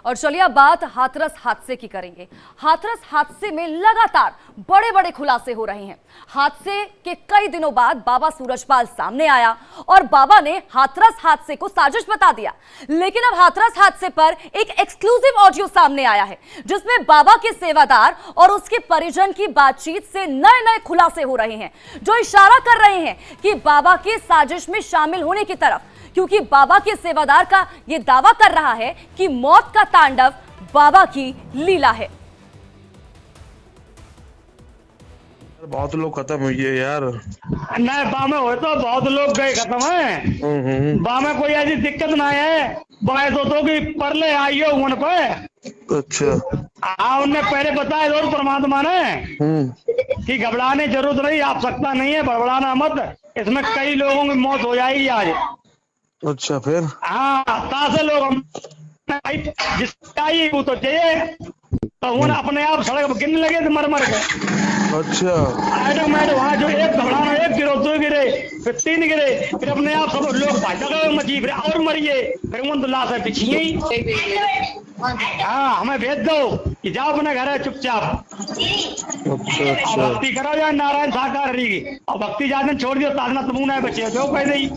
और चलिए अब बात हाथरस हादसे की करेंगे। हाथरस हादसे में लगातार बड़े बड़े खुलासे हो रहे हैं। हादसे के कई दिनों बाद बाबा सूरजपाल सामने आया और बाबा ने हाथरस हादसे को साजिश बता दिया। लेकिन अब हाथरस हादसे पर एक एक्सक्लूसिव ऑडियो सामने आया है जिसमें बाबा के सेवादार और उसके परिजन की बातचीत से नए नए खुलासे हो रहे हैं जो इशारा कर रहे हैं कि बाबा की साजिश में शामिल होने की तरफ, क्योंकि बाबा के सेवादार का यह दावा कर रहा है कि मौत का तांडव बाबा की लीला है। बहुत लोग खत्म हुए यार। नहीं बामे हो तो बहुत लोग गए खत्म है। बामे कोई ऐसी दिक्कत ना है। बाय तो कि परले आई हो उन पे। अच्छा उनने पहले बताया और परमात्मा ने कि घबराने जरूरत नहीं, आवश्यकता नहीं है, बड़बड़ाना मत, इसमें कई लोगों की मौत हो जाएगी आज। अच्छा फिर तासे लोग जिसका ही वो तो चाहिए तो उन्हें अपने आप सड़क पर गिरने लगे थे मर मर के। अच्छा ऑटोमेटिक वहाँ जो एक घबराना, एक गिरो, दो गिरे, फिर तीन गिरे, फिर अपने आप सब लोग भाग मची, फिर और मरिए, फिर उन तो लाश है पिछिए ही। हमें भेज दो कि जाओ अपने घर है चुपचाप। अच्छा भक्ति करो या नारायण साकार रही और भक्ति जाने छोड़ दियो ताजना तमुना है बच्चे जो कह दी।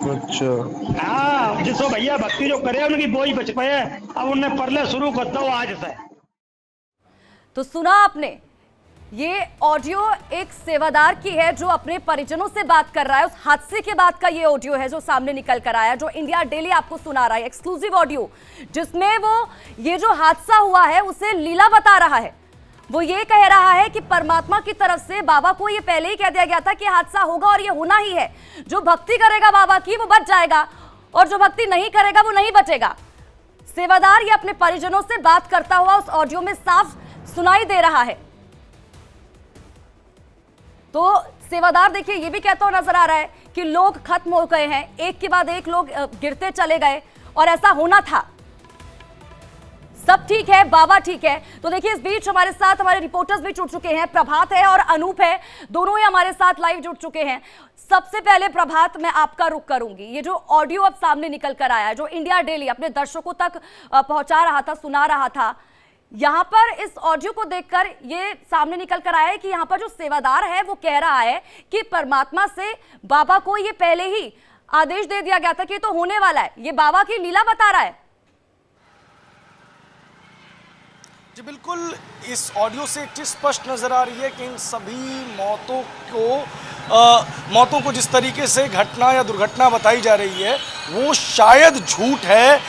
अच्छा जिसो भैया भक्ति जो करे उनकी बोई बच पे। अब उनने परले शुरू कर दो आज से। तो सुना आपने, ये ऑडियो एक सेवादार की है जो अपने परिजनों से बात कर रहा है। उस हादसे के बाद का ये ऑडियो है जो सामने निकल कर आया, जो इंडिया डेली आपको सुना रहा है, एक्सक्लूसिव ऑडियो, जिसमें वो ये जो हादसा हुआ है उसे लीला बता रहा है। वो ये कह रहा है कि परमात्मा की तरफ से बाबा को ये पहले ही कह दिया गया था कि हादसा होगा और ये होना ही है। जो भक्ति करेगा बाबा की वो बच जाएगा और जो भक्ति नहीं करेगा वो नहीं बचेगा। सेवादार ये अपने परिजनों से बात करता हुआ उस ऑडियो में साफ सुनाई दे रहा है। तो सेवादार देखिए ये भी कहता हुआ नजर आ रहा है कि लोग खत्म हो गए हैं, एक के बाद एक लोग गिरते चले गए और ऐसा होना था। सब ठीक है, बाबा ठीक है। तो देखिए इस बीच हमारे साथ हमारे रिपोर्टर्स भी जुड़ चुके हैं, प्रभात है और अनूप है, दोनों ही हमारे साथ लाइव जुड़ चुके हैं। सबसे पहले प्रभात, मैं आपका रुख करूंगी। ये जो ऑडियो अब सामने निकल कर आया, जो इंडिया डेली अपने दर्शकों तक पहुंचा रहा था, सुना रहा था, यहां पर इस ऑडियो को देखकर ये सामने निकल कर आया है कि यहां पर जो सेवादार है वो कह रहा है कि परमात्मा से बाबा को ये पहले ही आदेश दे दिया गया था कि तो होने वाला है। ये बाबा की लीला बता रहा है। जी बिल्कुल, इस ऑडियो से एक चीज स्पष्ट नजर आ रही है कि इन सभी मौतों को जिस तरीके से घटना या दुर्घटना बताई जा रही है वो शायद झूठ है।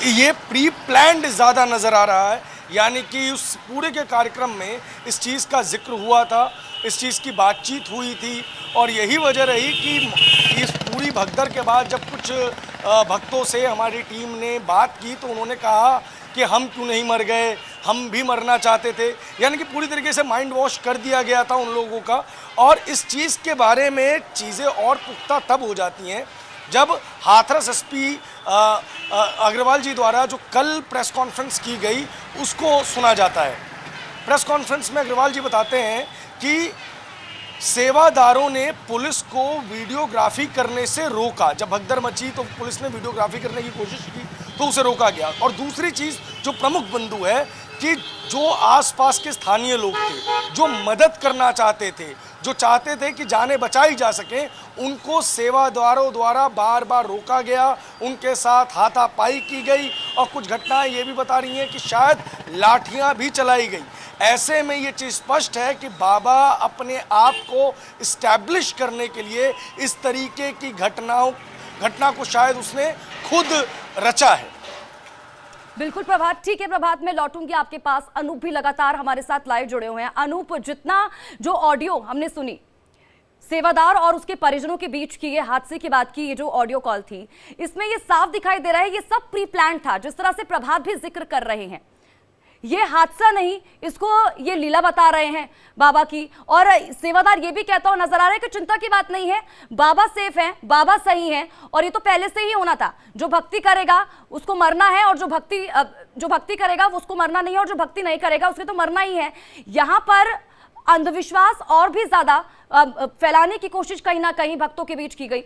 ये प्री प्लान्ड ज़्यादा नज़र आ रहा है, यानी कि उस पूरे के कार्यक्रम में इस चीज़ का जिक्र हुआ था, इस चीज़ की बातचीत हुई थी और यही वजह रही कि इस पूरी भगदड़ के बाद जब कुछ भक्तों से हमारी टीम ने बात की तो उन्होंने कहा कि हम क्यों नहीं मर गए, हम भी मरना चाहते थे। यानी कि पूरी तरीके से माइंड वॉश कर दिया गया था उन लोगों का। और इस चीज़ के बारे में चीज़ें और पुख्ता तब हो जाती हैं जब हाथरस एसपी अग्रवाल जी द्वारा जो कल प्रेस कॉन्फ्रेंस की गई उसको सुना जाता है। प्रेस कॉन्फ्रेंस में अग्रवाल जी बताते हैं कि सेवादारों ने पुलिस को वीडियोग्राफी करने से रोका। जब भगदड़ मची तो पुलिस ने वीडियोग्राफी करने की कोशिश की तो उसे रोका गया। और दूसरी चीज़ जो प्रमुख बिंदु है कि जो आसपास के स्थानीय लोग थे, जो मदद करना चाहते थे, जो चाहते थे कि जानें बचाई जा सकें, उनको सेवादारों द्वारा बार बार रोका गया, उनके साथ हाथापाई की गई और कुछ घटनाएं ये भी बता रही हैं कि शायद लाठियां भी चलाई गई। ऐसे में ये चीज़ स्पष्ट है कि बाबा अपने आप को इस्टेब्लिश करने के लिए इस तरीके की घटना को शायद उसने खुद रचा है। बिल्कुल प्रभात, ठीक है प्रभात, मैं लौटूंगी आपके पास। अनूप भी लगातार हमारे साथ लाइव जुड़े हुए हैं। अनूप, जितना जो ऑडियो हमने सुनी सेवादार और उसके परिजनों के बीच की, ये हादसे की बात की, ये जो ऑडियो कॉल थी, इसमें ये साफ दिखाई दे रहा है ये सब प्री प्लान था। जिस तरह से प्रभात भी जिक्र कर रहे हैं, ये हादसा नहीं, इसको ये लीला बता रहे हैं बाबा की। और सेवादार ये भी कहता हुआ नजर आ रहा है कि चिंता की बात नहीं है, बाबा सेफ हैं, बाबा सही हैं और ये तो पहले से ही होना था। जो भक्ति करेगा उसको मरना है और जो भक्ति करेगा उसको मरना नहीं है और जो भक्ति नहीं करेगा उसको तो मरना ही है। यहाँ पर अंधविश्वास और भी ज्यादा फैलाने की कोशिश कहीं ना कहीं भक्तों के बीच की गई।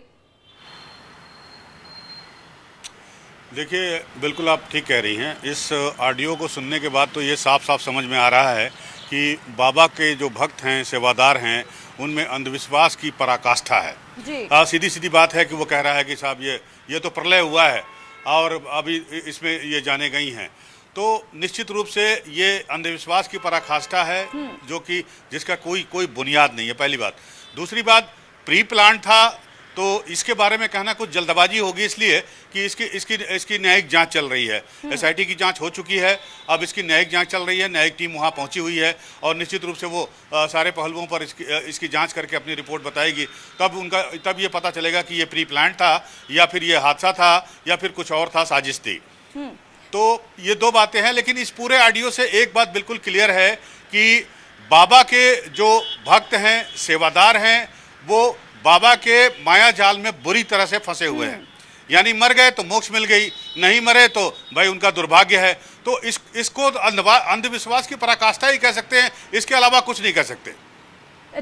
देखिए, बिल्कुल आप ठीक कह रही हैं। इस ऑडियो को सुनने के बाद तो ये साफ साफ समझ में आ रहा है कि बाबा के जो भक्त हैं, सेवादार हैं, उनमें अंधविश्वास की पराकाष्ठा है जी। सीधी सीधी बात है कि वो कह रहा है कि साहब ये तो प्रलय हुआ है और अभी इसमें ये जाने गई हैं। तो निश्चित रूप से ये अंधविश्वास की पराकाष्ठा है जो कि जिसका कोई बुनियाद नहीं है, पहली बात। दूसरी बात, प्री प्लान था तो इसके बारे में कहना कुछ जल्दबाजी होगी, इसलिए कि इसकी न्यायिक जांच चल रही है। एसआईटी की जांच हो चुकी है, अब इसकी न्यायिक जांच चल रही है, न्यायिक टीम वहां पहुंची हुई है और निश्चित रूप से वो सारे पहलुओं पर इसकी जांच करके अपनी रिपोर्ट बताएगी। तब ये पता चलेगा कि ये प्री प्लान था या फिर ये हादसा था या फिर कुछ और था, साजिश थी। तो ये दो बातें हैं, लेकिन इस पूरे ऑडियो से एक बात बिल्कुल क्लियर है कि बाबा के जो भक्त हैं, सेवादार हैं, वो बाबा के माया जाल में बुरी तरह से फंसे हुए हैं। यानी मर गए तो मोक्ष मिल गई, नहीं मरे तो भाई उनका दुर्भाग्य है। तो इसको अंधविश्वास की पराकाष्ठा ही कह सकते हैं, इसके अलावा कुछ नहीं कह सकते।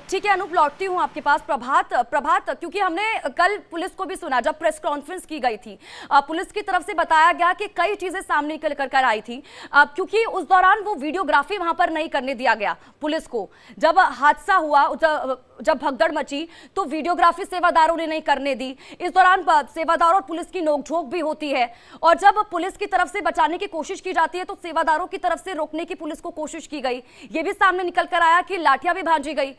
ठीक है अनूप, लौटती हूँ आपके पास। प्रभात, क्योंकि हमने कल पुलिस को भी सुना जब प्रेस कॉन्फ्रेंस की गई थी, पुलिस की तरफ से बताया गया कि कई चीजें सामने निकल कर आई थी, क्योंकि उस दौरान वो वीडियोग्राफी वहां पर नहीं करने दिया गया पुलिस को। जब हादसा हुआ, जब भगदड़ मची, तो वीडियोग्राफी सेवादारों ने नहीं करने दी। इस दौरान सेवादारों और पुलिस की नोकझोंक भी होती है और जब पुलिस की तरफ से बचाने की कोशिश की जाती है तो सेवादारों की तरफ से रोकने की पुलिस को कोशिश की गई। ये भी सामने निकल कर आया कि लाठियां भी भांजी गई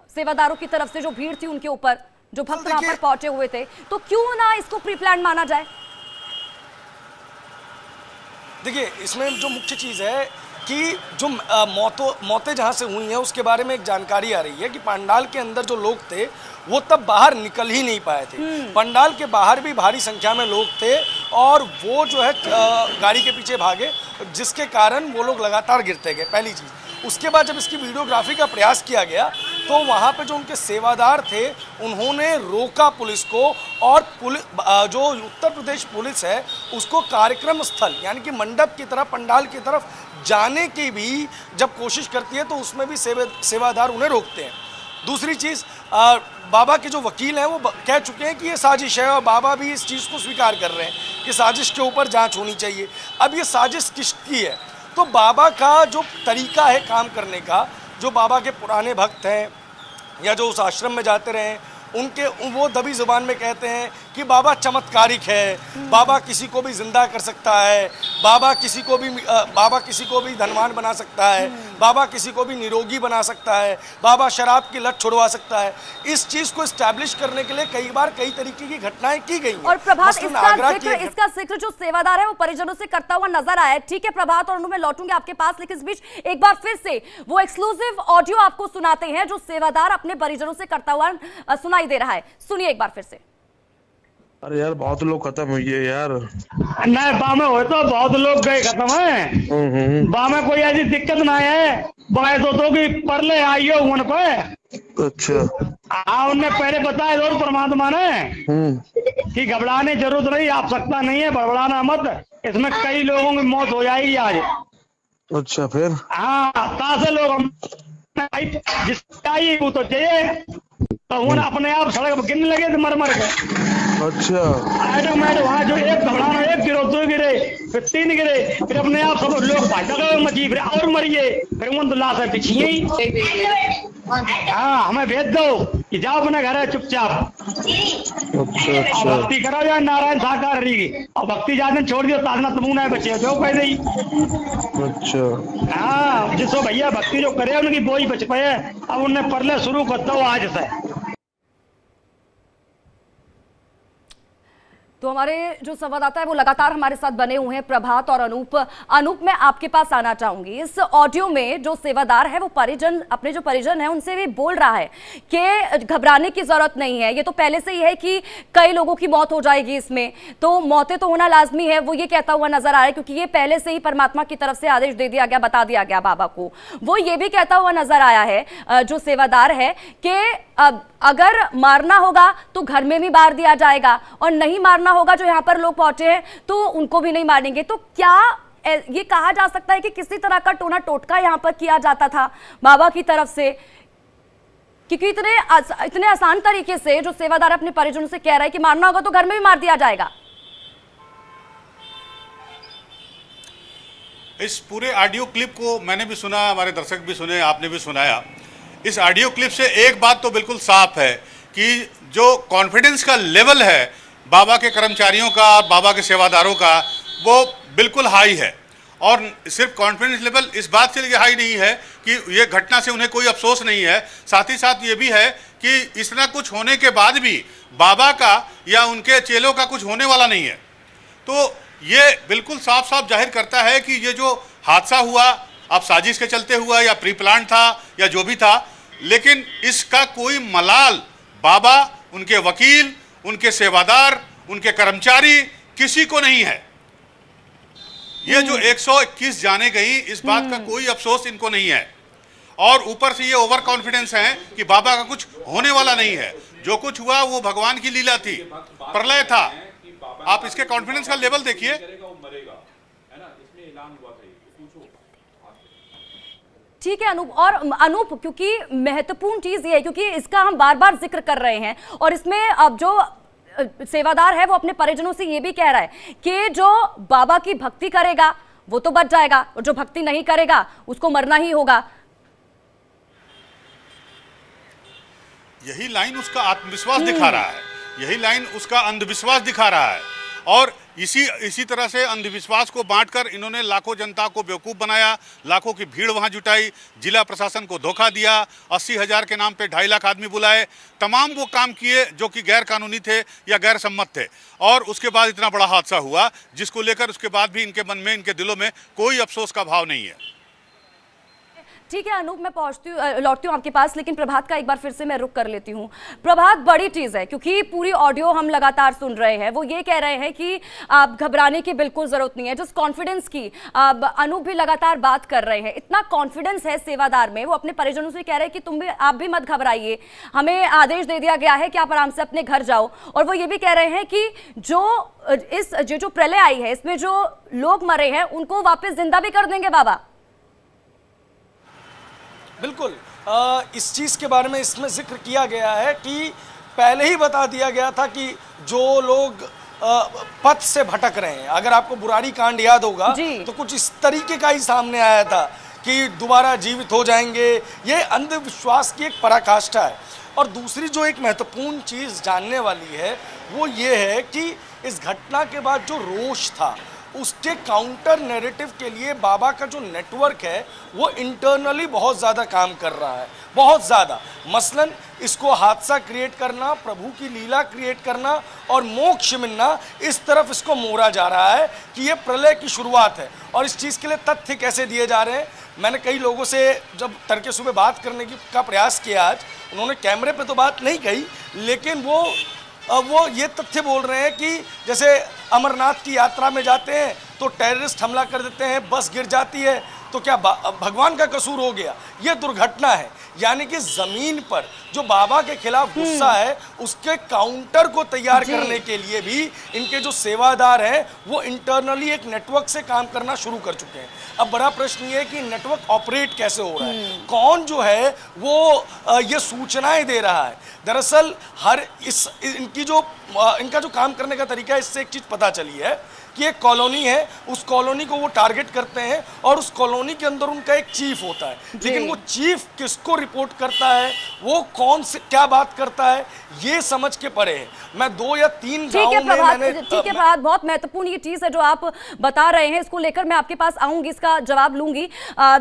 सेवादारों की तरफ से, जो भीड़ थी उनके ऊपर, जो भक्त वहां पर पहुंचे हुए थे। तो क्यों ना इसको प्री प्लान माना जाए? देखिए, इसमें जो मुख्य चीज़ है कि जो मौतें जहाँ से हुई हैं उसके बारे में एक जानकारी आ रही है कि पंडाल के अंदर जो लोग थे वो तब बाहर निकल ही नहीं पाए थे। पंडाल के बाहर भी भारी संख्या में लोग थे और वो जो है गाड़ी के पीछे भागे, जिसके कारण वो लोग लगातार गिरते गए, पहली चीज़। उसके बाद जब इसकी वीडियोग्राफी का प्रयास किया गया तो वहाँ पे जो उनके सेवादार थे उन्होंने रोका पुलिस को, और जो उत्तर प्रदेश पुलिस है उसको कार्यक्रम स्थल यानी कि मंडप की तरफ, पंडाल की तरफ जाने की भी जब कोशिश करती है तो उसमें भी सेवादार उन्हें रोकते हैं। दूसरी चीज़, बाबा के जो वकील हैं वो कह चुके हैं कि ये साजिश है और बाबा भी इस चीज़ को स्वीकार कर रहे हैं कि साजिश के ऊपर जांच होनी चाहिए। अब ये साजिश किसकी है? तो बाबा का जो तरीका है काम करने का, जो बाबा के पुराने भक्त हैं या जो उस आश्रम में जाते रहे, वो दबी ज़ुबान में कहते हैं कि बाबा चमत्कारिक है, बाबा किसी को भी जिंदा कर सकता है, बाबा किसी को भी धनवान बना सकता है, बाबा किसी को भी निरोगी बना सकता है, बाबा शराब की लत छुड़वा सकता है। इस चीज़ को एस्टैब्लिश करने के लिए कई बार कई तरीके की घटनाएं की गई हैं। और प्रभात, इसका जिक्र जो सेवादार है वो परिजनों से करता हुआ नजर आया है। ठीक है प्रभात और मैं लौटूंगी आपके पास, लेकिन इस बीच एक बार फिर से वो एक्सक्लूसिव ऑडियो आपको सुनाते हैं जो सेवादार अपने परिजनों से करता हुआ सुनाई दे रहा है। सुनिए एक बार फिर से। अरे यार बहुत लोग खत्म हुए यार। नहीं, बामे हो तो बहुत लोग गए खत्म है। बामे कोई ऐसी दिक्कत ना है, बाय तो कि परले आई हो उन पे। अच्छा, उनने पहले बताया और परमात्मा ने कि घबराने जरूरत नहीं, आप सकता नहीं है, बड़बड़ाना मत, इसमें कई लोगों की मौत हो जाएगी आज। अच्छा फिर? हाँ, तासे लोग जिसका वो तो चाहिए तो वो अपने आप सड़क गिरने लगे थे मर के। अच्छा, ऑटोमेटिक वहाँ जो एक घबराना, एक गिरो, दो गिरे, फिर 3 गिरे, फिर अपने आप सब लोग भाजपा मची, फिर और मरिए, फिर वो तो लाश है पीछे ही। हाँ, हमें भेज दो कि जाओ अपने घर है चुपचाप। अच्छा, भक्ति करो या नारायण साकार रही, और भक्ति जाने छोड़ दियो ताजना तमूना है बचे जो कह दी। अच्छा, हाँ, जिसको भैया भक्ति जो करे उनकी बोई बच पाए, अब उन्हें परले शुरू कर दो आज से। तो हमारे जो संवाददाता है वो लगातार हमारे साथ बने हुए हैं, प्रभात और अनूप मैं आपके पास आना चाहूंगी। इस ऑडियो में जो सेवादार है वो परिजन, अपने जो परिजन है उनसे भी बोल रहा है कि घबराने की जरूरत नहीं है, ये तो पहले से ही है कि कई लोगों की मौत हो जाएगी, इसमें तो मौतें तो होना लाजमी है, वो ये कहता हुआ नजर आ रहा है, क्योंकि ये पहले से ही परमात्मा की तरफ से आदेश दे दिया गया, बता दिया गया बाबा को। वो ये भी कहता हुआ नजर आया है जो सेवादार है कि अगर मारना होगा तो घर में भी मार दिया जाएगा, और नहीं मारना होगा, जो यहाँ पर लोग पहुंचे हैं तो उनको भी नहीं मारेंगे। तो क्या ये कहा जा सकता है कि किसी तरह का टोना टोटका यहाँ पर किया जाता था बाबा की तरफ से, क्योंकि इतने आसान तरीके से जो सेवादार अपने परिजनों से कह रहा है कि मारना होगा तो घर में भी मार दिया जाएगा? इस पूरे ऑडियो क्लिप को मैंने भी सुना, हमारे दर्शक भी सुने, आपने भी सुनाया। इस ऑडियो क्लिप से एक बात तो बिल्कुल साफ है कि जो कॉन्फिडेंस का लेवल है बाबा के कर्मचारियों का, बाबा के सेवादारों का, वो बिल्कुल हाई है। और सिर्फ कॉन्फिडेंस लेवल इस बात से लिए हाई नहीं है कि ये घटना से उन्हें कोई अफसोस नहीं है, साथ ही साथ ये भी है कि इतना कुछ होने के बाद भी बाबा का या उनके चेलों का कुछ होने वाला नहीं है। तो ये बिल्कुल साफ साफ जाहिर करता है कि ये जो हादसा हुआ अब साजिश के चलते हुआ या प्री प्लान था या जो भी था, लेकिन इसका कोई मलाल बाबा, उनके वकील, उनके सेवादार, उनके कर्मचारी किसी को नहीं है। ये जो 121 जाने गई, इस बात का कोई अफसोस इनको नहीं है। और ऊपर से ये ओवर कॉन्फिडेंस है कि बाबा का कुछ होने वाला नहीं है। जो कुछ हुआ वो भगवान की लीला थी, प्रलय था। आप इसके कॉन्फिडेंस का लेवल देखिए। ठीक है अनूप, और अनूप क्योंकि महत्वपूर्ण चीज ये है, क्योंकि इसका हम बार बार जिक्र कर रहे हैं और इसमें अब जो सेवादार है वो अपने परिजनों से ये भी कह रहा है कि जो बाबा की भक्ति करेगा वो तो बच जाएगा और जो भक्ति नहीं करेगा उसको मरना ही होगा। यही लाइन उसका आत्मविश्वास दिखा रहा है, यही लाइन उसका अंधविश्वास दिखा रहा है। और इसी तरह से अंधविश्वास को बांटकर इन्होंने लाखों जनता को बेवकूफ़ बनाया, लाखों की भीड़ वहां जुटाई, जिला प्रशासन को धोखा दिया, 80,000 के नाम पे 2.5 लाख आदमी बुलाए, तमाम वो काम किए जो कि गैर कानूनी थे या गैर सम्मत थे। और उसके बाद इतना बड़ा हादसा हुआ जिसको लेकर उसके बाद भी इनके मन में, इनके दिलों में कोई अफसोस का भाव नहीं है। ठीक है अनूप, मैं लौटती हूँ आपके पास, लेकिन प्रभात का एक बार फिर से मैं रुक कर लेती हूँ। प्रभात, बड़ी चीज़ है क्योंकि पूरी ऑडियो हम लगातार सुन रहे हैं। वो ये कह रहे हैं कि आप घबराने की बिल्कुल ज़रूरत नहीं है, जिस कॉन्फिडेंस की अनूप भी लगातार बात कर रहे हैं, इतना कॉन्फिडेंस है सेवादार में। वो अपने परिजनों से कह रहे हैं कि तुम भी, आप भी मत घबराइए, हमें आदेश दे दिया गया है कि आप आराम से अपने घर जाओ। और वो ये भी कह रहे हैं कि जो प्रलय आई है इसमें जो लोग मरे हैं उनको वापस जिंदा भी कर देंगे बाबा। बिल्कुल, इस चीज़ के बारे में इसमें जिक्र किया गया है कि पहले ही बता दिया गया था कि जो लोग पथ से भटक रहे हैं, अगर आपको बुराड़ी कांड याद होगा तो कुछ इस तरीके का ही सामने आया था कि दोबारा जीवित हो जाएंगे। ये अंधविश्वास की एक पराकाष्ठा है। और दूसरी जो एक महत्वपूर्ण चीज़ जानने वाली है वो ये है कि इस घटना के बाद जो रोष था उसके काउंटर नैरेटिव के लिए बाबा का जो नेटवर्क है वो इंटरनली बहुत ज़्यादा काम कर रहा है, बहुत ज़्यादा। मसलन इसको हादसा क्रिएट करना, प्रभु की लीला क्रिएट करना और मोक्ष मिलना, इस तरफ इसको मोड़ा जा रहा है कि ये प्रलय की शुरुआत है। और इस चीज़ के लिए तथ्य कैसे दिए जा रहे हैं, मैंने कई लोगों से जब तड़के सुबह बात करने का प्रयास किया आज, उन्होंने कैमरे पे तो बात नहीं कही, लेकिन वो ये तथ्य बोल रहे हैं कि जैसे अमरनाथ की यात्रा में जाते हैं तो टेररिस्ट हमला कर देते हैं, बस गिर जाती है, तो क्या भगवान का कसूर हो गया? ये दुर्घटना है। यानी कि जमीन पर जो बाबा के खिलाफ गुस्सा है उसके काउंटर को तैयार करने के लिए भी इनके जो सेवादार हैं वो इंटरनली एक नेटवर्क से काम करना शुरू कर चुके हैं। अब बड़ा प्रश्न ये है कि नेटवर्क ऑपरेट कैसे हो रहा है, कौन जो है वो ये सूचनाएं दे रहा है। दरअसल इनका जो काम करने का तरीका है, इससे एक चीज पता चली है कि एक कॉलोनी है, उस कॉलोनी को वो टारगेट करते हैं और उस कॉलोनी के अंदर उनका एक चीफ होता है, लेकिन वो चीफ किसको रिपोर्ट करता है, वो कौन से क्या बात करता है, ये समझ के परे है। मैं 2 या 3 गांव में मैंने ठीक है प्रभात, बहुत महत्वपूर्ण ये चीज है जो आप बता रहे हैं, इसको लेकर मैं आपके पास आऊंगी, इसका जवाब लूंगी।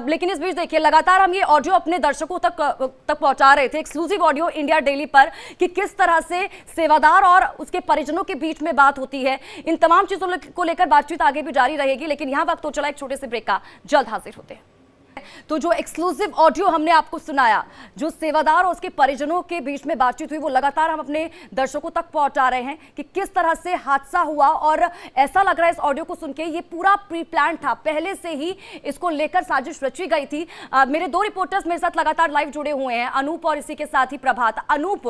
लेकिन इस बीच देखिए, लगातार हम ये ऑडियो अपने दर्शकों तक पहुंचा रहे थे, एक्सक्लूसिव ऑडियो इंडिया डेली पर, कि किस तरह से सेवादार और उसके परिजनों के बीच में बात होती है। इन तमाम चीजों को लेकर बातचीत आगे भी जारी रहेगी, लेकिन यहां वक्त हो चला एक छोटे से ब्रेक का, जल्द हाजिर होते हैं। तो जो एक्सक्लूसिव ऑडियो हमने आपको सुनाया, जो सेवादार और उसके परिजनों के बीच में बातचीत हुई, वो लगातार हम अपने दर्शकों तक पहुंचा रहे हैं कि किस तरह से हादसा हुआ। और ऐसा लग रहा है इस ऑडियो को सुन के ये पूरा प्री प्लान था, पहले से ही इसको लेकर साजिश रची गई थी। मेरे 2 रिपोर्टर्स मेरे साथ लगातार लाइव जुड़े हुए हैं, अनूप और इसी के साथ ही प्रभात। अनूप,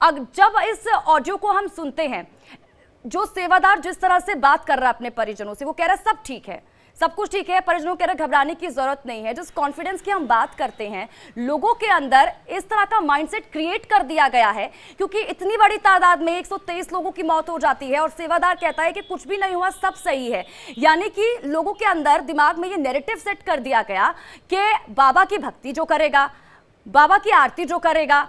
जब इस ऑडियो को हम सुनते हैं, जो सेवादार जिस तरह से बात कर रहा है अपने परिजनों से, वो कह रहा है सब ठीक है, सब कुछ ठीक है, परिजनों के अंदर घबराने की जरूरत नहीं है। जिस कॉन्फिडेंस की हम बात करते हैं, लोगों के अंदर इस तरह का माइंडसेट क्रिएट कर दिया गया है, क्योंकि इतनी बड़ी तादाद में 123 लोगों की मौत हो जाती है और सेवादार कहता है कि कुछ भी नहीं हुआ, सब सही है। यानी कि लोगों के अंदर दिमाग में ये नैरेटिव सेट कर दिया गया कि बाबा की भक्ति जो करेगा, बाबा की आरती जो करेगा,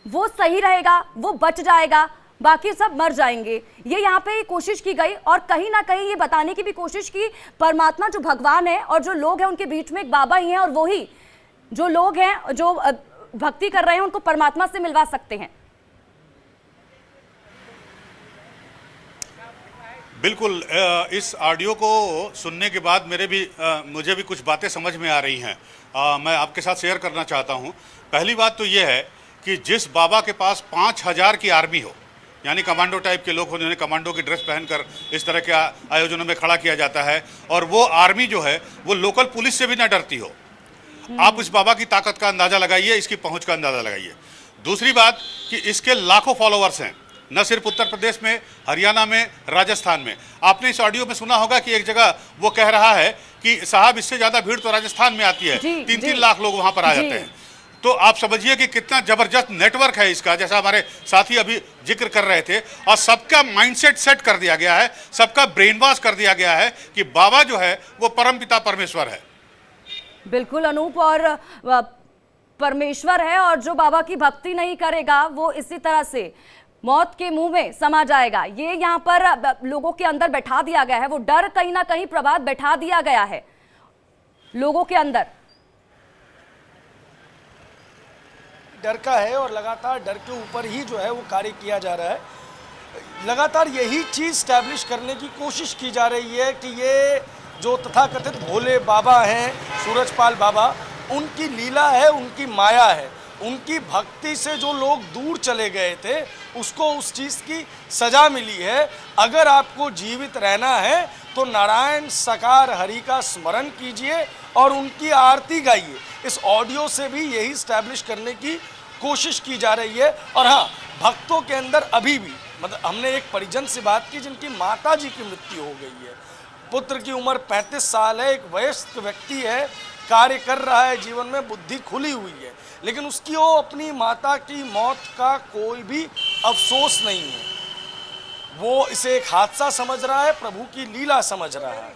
वो सही रहेगा, वो बच जाएगा, बाकी सब मर जाएंगे। ये यहाँ पे कोशिश की गई और कहीं ना कहीं ये बताने की भी कोशिश की परमात्मा जो भगवान है और जो लोग हैं उनके बीच में एक बाबा ही हैं, और वो ही जो लोग हैं जो भक्ति कर रहे हैं उनको परमात्मा से मिलवा सकते हैं। बिल्कुल, इस ऑडियो को सुनने के बाद मुझे भी कुछ बातें समझ में आ रही हैं। मैं आपके साथ शेयर करना चाहता हूं। पहली बात तो ये है कि जिस बाबा के पास 5000 की आर्मी हो, यानी कमांडो टाइप के लोग हो, जिन्हें कमांडो की ड्रेस पहनकर इस तरह के आयोजनों में खड़ा किया जाता है, और वो आर्मी जो है वो लोकल पुलिस से भी ना डरती हो, आप इस बाबा की ताकत का अंदाजा लगाइए, इसकी पहुंच का अंदाजा लगाइए। दूसरी बात कि इसके लाखों फॉलोअर्स हैं, न सिर्फ उत्तर प्रदेश में, हरियाणा में, राजस्थान में। आपने इस ऑडियो में सुना होगा कि एक जगह वो कह रहा है कि साहब इससे ज्यादा भीड़ तो राजस्थान में आती है, 3-3 लाख लोग वहां पर आ जाते हैं। तो आप समझिए कि कितना जबरदस्त नेटवर्क है इसका, जैसा हमारे साथी अभी जिक्र कर रहे थे। और सबका माइंडसेट सेट कर दिया गया है, सबका ब्रेन वॉश कर दिया गया है कि बाबा जो है वो परमपिता परमेश्वर है। बिल्कुल अनूप, और परमेश्वर है, और जो बाबा की भक्ति नहीं करेगा वो इसी तरह से मौत के मुंह में समा जाएगा। ये यहाँ पर लोगों के अंदर बैठा दिया गया है, वो डर कहीं ना कहीं प्रभात बैठा दिया गया है लोगों के अंदर। डर का है और लगातार डर के ऊपर ही जो है वो कार्य किया जा रहा है। लगातार यही चीज़ स्टैब्लिश करने की कोशिश की जा रही है कि ये जो तथाकथित भोले बाबा हैं, सूरजपाल बाबा, उनकी लीला है, उनकी माया है। उनकी भक्ति से जो लोग दूर चले गए थे उसको उस चीज़ की सज़ा मिली है। अगर आपको जीवित रहना है तो नारायण सकार हरि का स्मरण कीजिए और उनकी आरती गाइए। इस ऑडियो से भी यही स्टैब्लिश करने की कोशिश की जा रही है। और हाँ, भक्तों के अंदर अभी भी, मतलब हमने एक परिजन से बात की जिनकी माता जी की मृत्यु हो गई है, पुत्र की उम्र 35 साल है, एक वयस्क व्यक्ति है, कार्य कर रहा है, जीवन में बुद्धि खुली हुई है, लेकिन उसकी वो अपनी माता की मौत का कोई भी अफसोस नहीं है। वो इसे एक हादसा समझ रहा है, प्रभु की लीला समझ रहा है।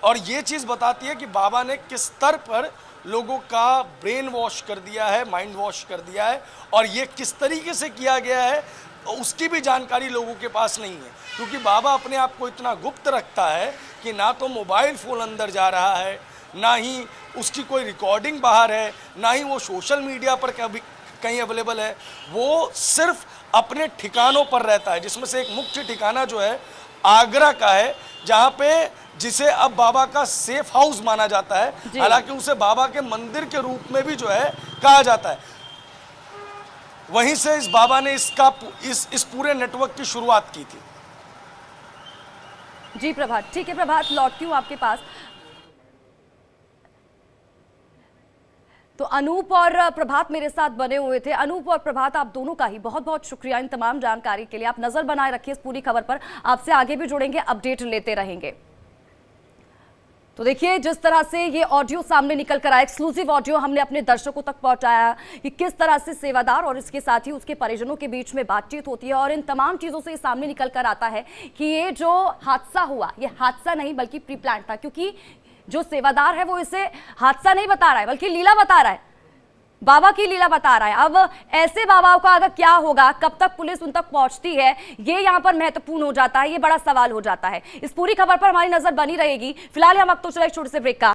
और ये चीज़ बताती है कि बाबा ने किस स्तर पर लोगों का ब्रेन वॉश कर दिया है, माइंड वॉश कर दिया है, और ये किस तरीके से किया गया है उसकी भी जानकारी लोगों के पास नहीं है। क्योंकि बाबा अपने आप को इतना गुप्त रखता है कि ना तो मोबाइल फ़ोन अंदर जा रहा है, ना ही उसकी कोई रिकॉर्डिंग बाहर है, ना ही वो सोशल मीडिया पर कभी कहीं अवेलेबल है। वो सिर्फ अपने ठिकानों पर रहता है, जिसमें से एक मुख्य ठिकाना जो है आगरा का है, जहाँ पे जिसे अब बाबा का सेफ हाउस माना जाता है, हालांकि उसे बाबा के मंदिर के रूप में भी जो है कहा जाता है। वहीं से इस बाबा ने इस पूरे नेटवर्क की शुरुआत की थी। जी प्रभात, ठीक है प्रभात, लौटती हूँ आपके पास। तो अनूप और प्रभात मेरे साथ बने हुए थे। अनूप और प्रभात, आप दोनों का ही बहुत बहुत शुक्रिया इन तमाम जानकारी के लिए। आप नजर बनाए रखिए इस पूरी खबर पर, आपसे आगे भी जुड़ेंगे, अपडेट लेते रहेंगे। तो देखिए जिस तरह से ये ऑडियो सामने निकल कर आया, एक्सक्लूसिव ऑडियो हमने अपने दर्शकों तक पहुंचाया कि किस तरह से सेवादार और इसके साथ ही उसके परिजनों के बीच में बातचीत होती है, और इन तमाम चीज़ों से सामने निकल कर आता है कि ये जो हादसा हुआ, ये हादसा नहीं बल्कि प्री प्लान था। क्योंकि जो सेवादार है वो इसे हादसा नहीं बता रहा है बल्कि लीला बता रहा है, बाबा की लीला बता रहा है। अब ऐसे बाबाओं का अगर क्या होगा, कब तक पुलिस उन तक पहुंचती है, ये यहाँ पर महत्वपूर्ण हो जाता है, ये बड़ा सवाल हो जाता है। इस पूरी खबर पर हमारी नजर बनी रहेगी। फिलहाल हम अब तो चले छोटे से ब्रेक का